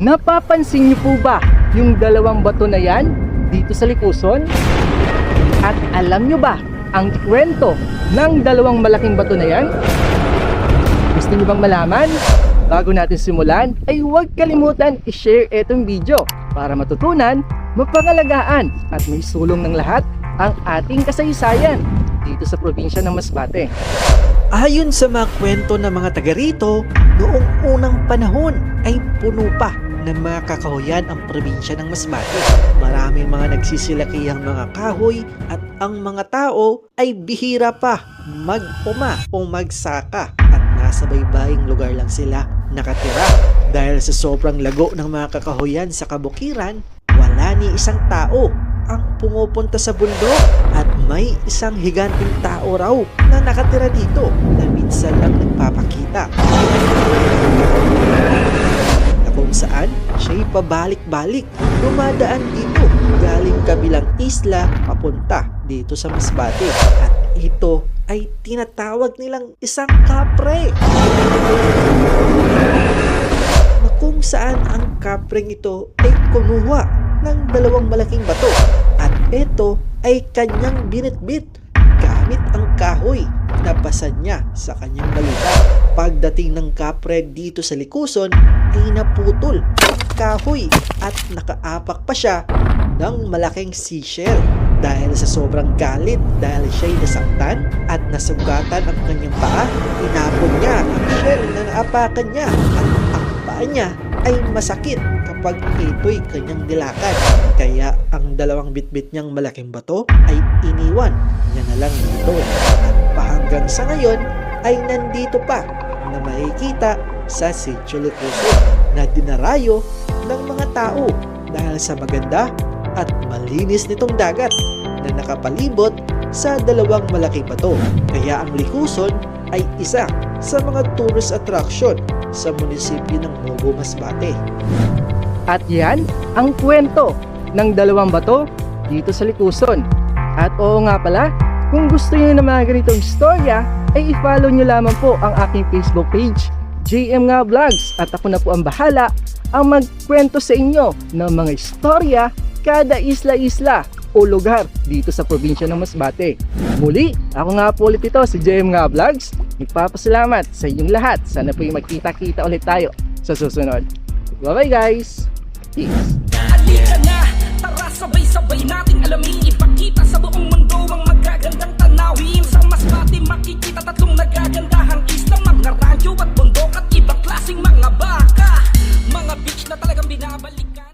Napapansin niyo po ba yung dalawang bato na yan dito sa likuson? At alam niyo ba ang kwento ng dalawang malaking bato na yan? Gusto niyo bang malaman? Bago natin simulan ay huwag kalimutan i-share itong video para matutunan, mapangalagaan at may sulong ng lahat ang ating kasaysayan dito sa probinsya ng Masbate. Ayon sa mga kwento ng mga taga rito, noong unang panahon ay puno pa ng mga kakahuyan ang probinsya ng Masbate. Maraming mga nagsisilakihang mga kahoy at ang mga tao ay bihira pa mag-uma o magsaka at nasa baybaying lugar lang sila nakatira. Dahil sa sobrang lago ng mga kakahuyan sa kabukiran, wala ni isang tao ang pumupunta sa bundok at may isang higanting tao raw na nakatira dito na minsan lang nagpapakita. Na kung saan siya'y pabalik-balik dumadaan dito galing kabilang isla papunta dito sa Masbate. At ito ay tinatawag nilang isang kapre. Na kung saan ang kapreng ito ay kumuha ng dalawang malaking bato at ito ay kanyang binitbit gamit ang kahoy na pasan niya sa kanyang balita. Pagdating ng kapre dito sa likuson ay naputol ang kahoy at nakaapak pa siya ng malaking seashell. Dahil sa sobrang galit dahil siya'y nasaktan at nasugatan ang kanyang paa, tinapon niya ang shell na naapakan niya at ang paa niya ay masakit kapag ito'y kanyang dilakan. Kaya ang dalawang bitbit niyang malaking bato ay iniwan niya na lang dito. At pahanggang sa ngayon ay nandito pa na makikita sa Sitio Likuson na dinarayo ng mga tao dahil sa maganda at malinis nitong dagat na nakapalibot sa dalawang malaking bato. Kaya ang Likuson ay isa sa mga tourist attraction sa munisipyo ng Mubo, Masbate. At yan ang kwento ng dalawang bato dito sa likuson. At oo nga pala, kung gusto niyo ng mga ganitong istorya, ay i-follow niyo lamang po ang aking Facebook page, JM Nga Vlogs. At ako na po ang bahala ang magkwento sa inyo ng mga istorya kada isla-isla o lugar dito sa probinsya ng Masbate. Muli, ako nga po ulit ito, si JM Nga Vlogs. Nagpapasalamat sa inyong lahat. Sana po yung magkita-kita ulit tayo sa susunod. Bye-bye guys! Peace! Halika na, tara sabay-sabay nating alamin, ipakita sa buong mundo ang magagandang tanawin. Sa Masbate makikita tatlong nagagandahang isla, mga radyo at bundok at ibang klaseng mga baka, mga beach na talagang binabalikan.